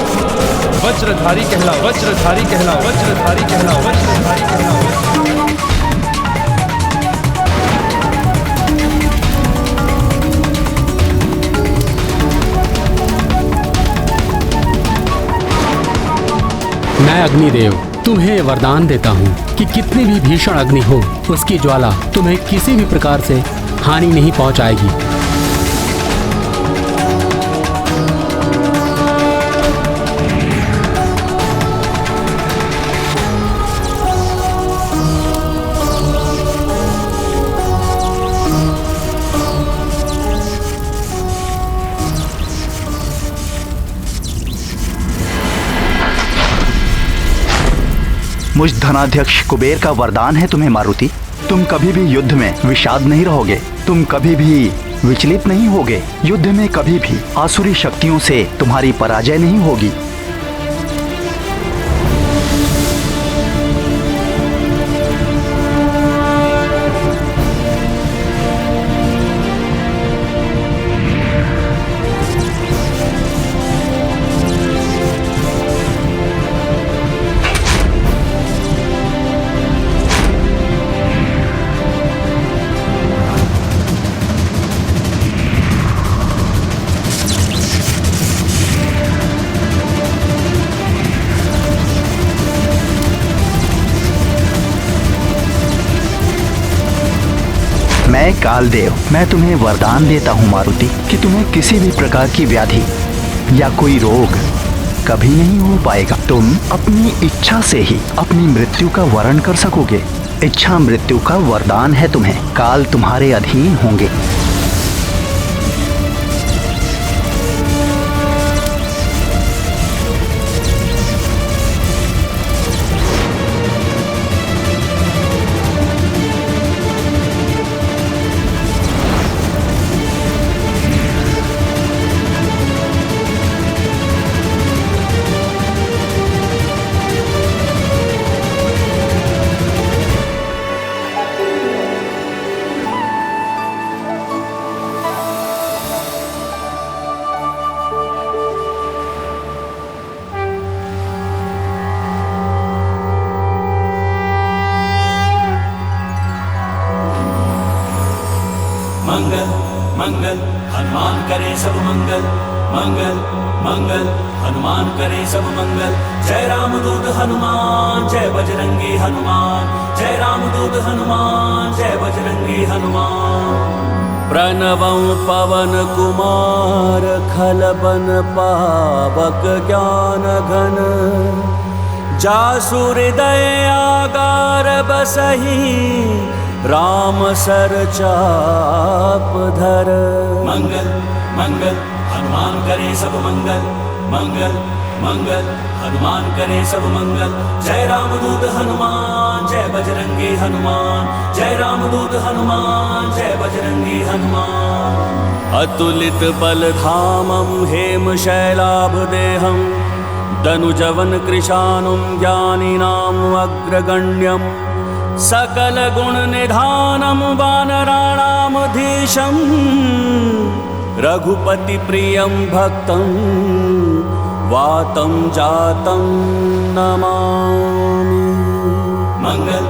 वज्रधारी कहला, वज्रधारी कहला, वज्रधारी कहला, वज्रधारी कहला। मैं अग्निदेव तुम्हें वरदान देता हूँ कि कितनी भी भीषण अग्नि हो, उसकी ज्वाला तुम्हें किसी भी प्रकार से हानि नहीं पहुँचाएगी। मुझ धनाध्यक्ष कुबेर का वरदान है तुम्हें मारुति, तुम कभी भी युद्ध में विषाद नहीं रहोगे, तुम कभी भी विचलित नहीं होगे, युद्ध में कभी भी आसुरी शक्तियों से तुम्हारी पराजय नहीं होगी। मैं कालदेव, मैं तुम्हें वरदान देता हूँ मारुति कि तुम्हें किसी भी प्रकार की व्याधि या कोई रोग कभी नहीं हो पाएगा। तुम अपनी इच्छा से ही अपनी मृत्यु का वरण कर सकोगे। इच्छा मृत्यु का वरदान है तुम्हें, काल तुम्हारे अधीन होंगे। मंगल मंगल हनुमान करे सब मंगल, मंगल मंगल हनुमान करे सब मंगल। जय राम दूत हनुमान, जय बजरंगी हनुमान, जय राम दूत हनुमान, जय बजरंगी हनुमान। प्रणवं पवन कुमार खलबन पावक ज्ञान घन जासु हृदय आगार बसहि राम सर चाप धर। मंगल मंगल हनुमान करे सब मंगल, मंगल मंगल हनुमान करे सब मंगल। जय रामदूत हनुमान जय बजरंगी हनुमान, जय रामदूत हनुमान जय बजरंगी हनुमान। अतुलित बल धामं हेम शैलाभ देहं दनुजवन कृशानुं ज्ञानिनाम् अग्रगण्यं सकल गुण निधानं वानराणामधीशं रघुपति प्रियं भक्तं वातं जातं नमामि। मंगल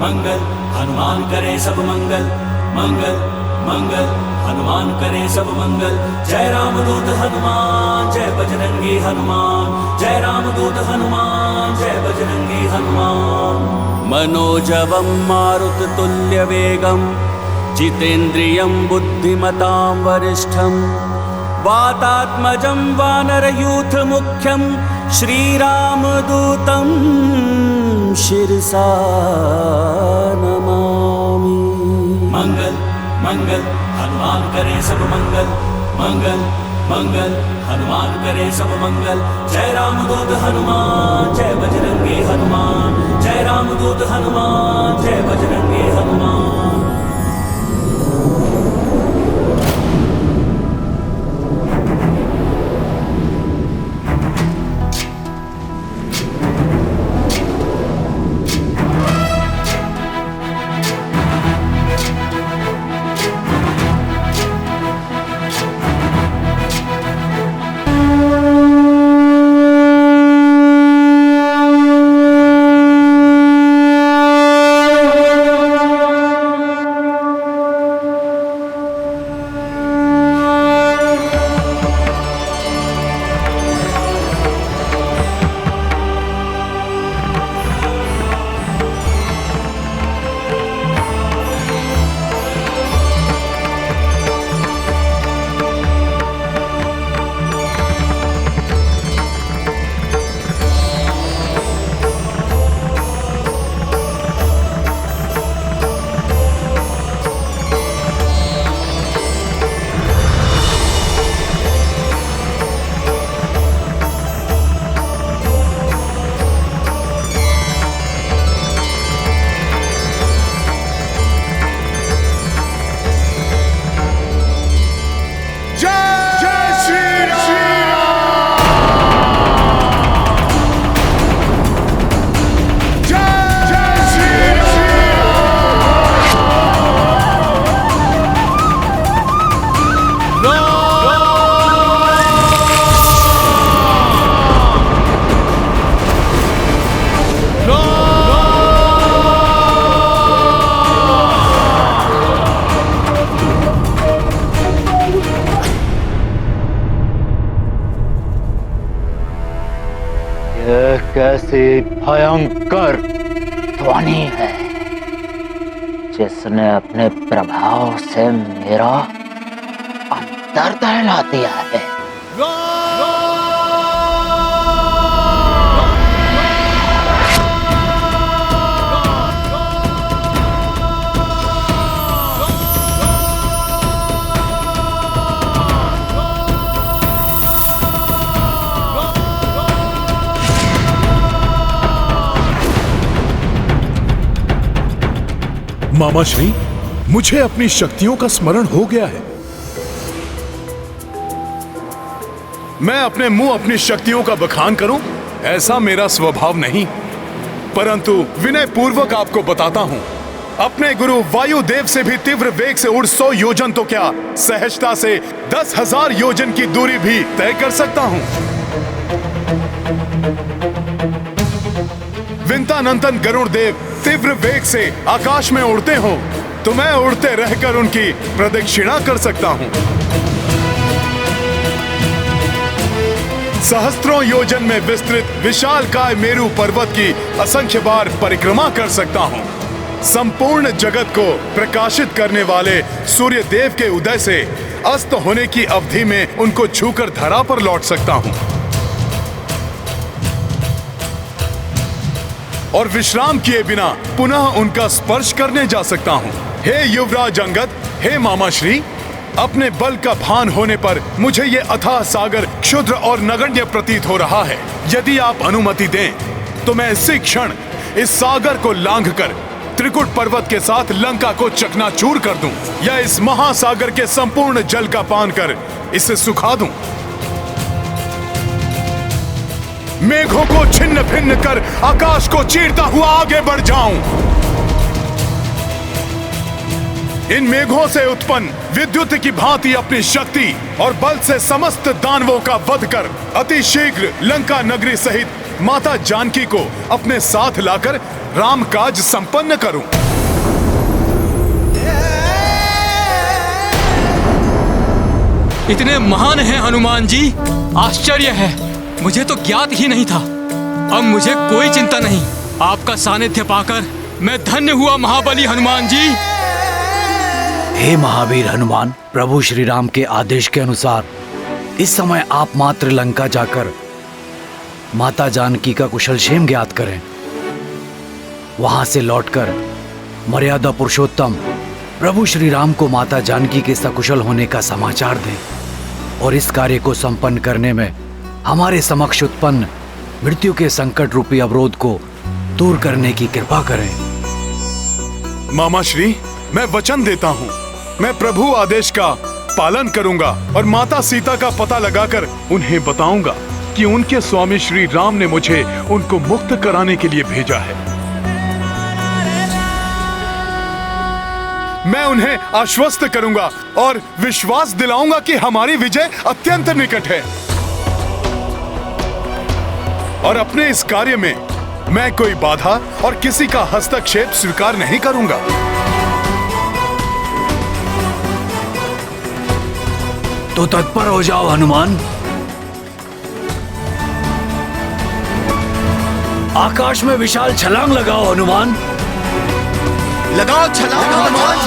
मंगल हनुमान करे सब मंगल, मंगल मंगल हनुमान करे सब मंगल। जय रामदूत हनुमान जय बजरंगी हनुमान, जय रामदूत हनुमान जय बजरंगी हनुमान। मनोजवं मारुत तुल्य वेगं जितेन्द्रियं बुद्धिमतां वरिष्ठं वातात्मजं वानरयूथ मुख्यं श्रीरामदूतं शिरसा नमामि। मंगल मंगल हनुमान करे सब मंगल, मंगल मंगल हनुमान करे सब मंगल। जय रामदूत हनुमान जय बजरंगी हनुमान, जय रामदूत हनुमान जय बजरंगी हनुमान। कैसी भयंकर ध्वनि है जिसने अपने प्रभाव से मेरा अंतर दहला दिया है। मामा श्री, मुझे अपनी शक्तियों का स्मरण हो गया है। मैं अपने मुंह अपनी शक्तियों का बखान करूं, ऐसा मेरा स्वभाव नहीं, परंतु विनय पूर्वक आपको बताता हूं, अपने गुरु वायुदेव से भी तीव्र वेग से उड़ 100 योजन तो क्या, सहजता से 10,000 योजन की दूरी भी तय कर सकता हूं। विंतानंदन गरुड़ देव तीव्र वेग से आकाश में उड़ते हो तो मैं उड़ते रहकर उनकी प्रदक्षिणा कर सकता हूं। सहस्त्रों योजन में विस्तृत विशालकाय मेरू पर्वत की असंख्य बार परिक्रमा कर सकता हूं। संपूर्ण जगत को प्रकाशित करने वाले सूर्य देव के उदय से अस्त होने की अवधि में उनको छूकर धरा पर लौट सकता हूं और विश्राम किए बिना पुनः उनका स्पर्श करने जा सकता हूं। हे युवराज अंगद, हे मामाश्री, अपने बल का भान होने पर मुझे ये अथाह सागर क्षुद्र और नगण्य प्रतीत हो रहा है। यदि आप अनुमति दें तो मैं इसी क्षण इस सागर को लांघकर त्रिकुट पर्वत के साथ लंका को चकनाचूर कर दूं या इस महासागर के संपूर्ण जल का पान कर इसे सुखा दूं। मेघों को छिन्न भिन्न कर आकाश को चीरता हुआ आगे बढ़ जाऊं। इन मेघों से उत्पन्न विद्युत की भांति अपनी शक्ति और बल से समस्त दानवों का वध कर अति शीघ्र लंका नगरी सहित माता जानकी को अपने साथ लाकर राम काज संपन्न करूं। इतने महान हैं हनुमान जी, आश्चर्य है, मुझे तो ज्ञात ही नहीं था। अब मुझे कोई चिंता नहीं, आपका सानिध्य पाकर मैं धन्य हुआ महाबली हनुमान जी। हे महावीर हनुमान, प्रभु श्री राम के आदेश के अनुसार इस समय आप मात्र लंका जाकर माता जानकी का कुशलक्षेम ज्ञात करें। वहां से लौटकर मर्यादा पुरुषोत्तम प्रभु श्री राम को माता जानकी के सकुशल होने का समाचार दें और इस कार्य को संपन्न करने में हमारे समक्ष उत्पन्न मृत्यु के संकट रूपी अवरोध को दूर करने की कृपा करें। मामाश्री, मैं वचन देता हूँ, मैं प्रभु आदेश का पालन करूंगा और माता सीता का पता लगाकर उन्हें बताऊंगा कि उनके स्वामी श्री राम ने मुझे उनको मुक्त कराने के लिए भेजा है। मैं उन्हें आश्वस्त करूंगा और विश्वास दिलाऊंगा कि हमारी विजय अत्यंत निकट है और अपने इस कार्य में मैं कोई बाधा और किसी का हस्तक्षेप स्वीकार नहीं करूंगा। तो तत्पर हो जाओ हनुमान। आकाश में विशाल छलांग लगाओ हनुमान। लगाओ छलांग हनुमान,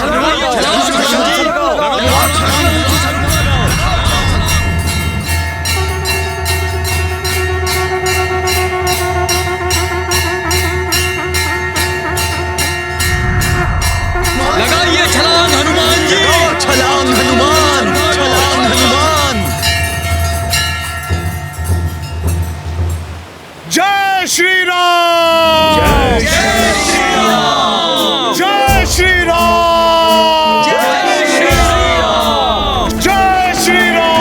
लगाइए छलांग हनुमान जी, छलांग हनुमान, छलांग हनुमान। जय श्री राम, जय श्री राम, जय श्री राम, जय श्री राम, जय श्री राम।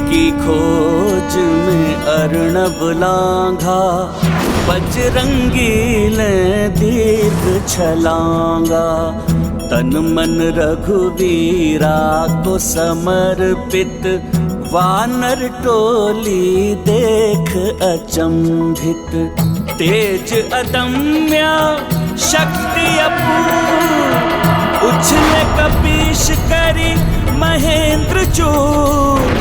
की खोज में अर्णब लांघा, बजरंगी ले दीर्घ छलांगा। तन मन रघुवीरा को समर्पित, वानर टोली देख अचंभित। तेज अदम्य शक्ति अपूर्व, उछले कपीश करी महेंद्र चूर।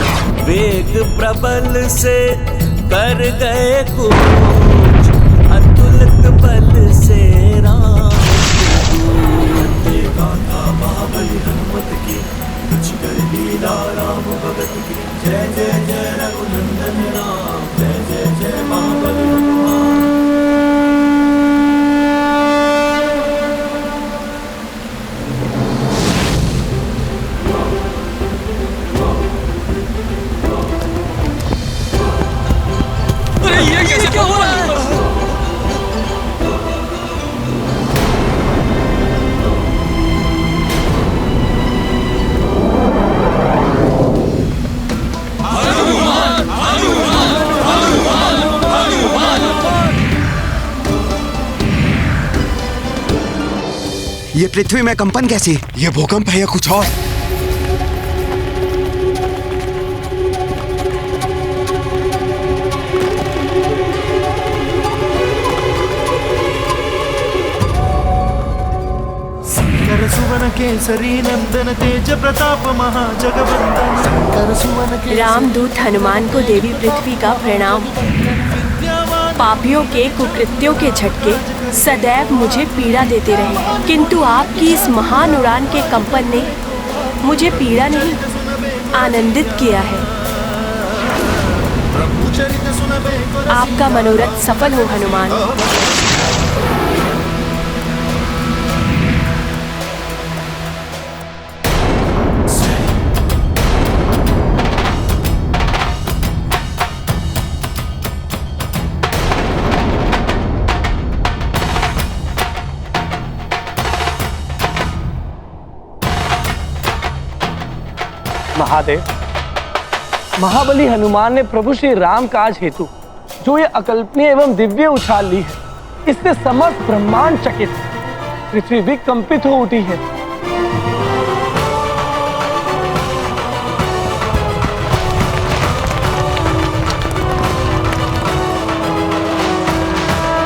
वेग प्रबल से कर गए कूच, अतुलित बल से राम देखा था महाबली हनुमत की, कुछ कर लीला राम भगत की। जय जय जय रघुनंदन राम, जय जय जय महाबली हनुमान। क्या हो रहा है? हनुमान, हनुमान, हनुमान, हनुमान। ये पृथ्वी में कंपन कैसी? ये भूकंप है या कुछ और? केसरी नंदन तेज प्रताप महाजगवंदन शंकर सुमन के रामदूत हनुमान को देवी पृथ्वी का प्रणाम। पापियों के कुकृत्यों के झटके सदैव मुझे पीड़ा देते रहे, किंतु आपकी इस महान उड़ान के कंपन ने मुझे पीड़ा नहीं, आनंदित किया है। आपका मनोरथ सफल हो हनुमान। महादेव, महाबली हनुमान ने प्रभु श्री राम काज हेतु जो ये अकल्पनीय एवं दिव्य उछाल ली है, इससे समस्त ब्रह्मांड चकित, पृथ्वी भी कंपित हो उठी है।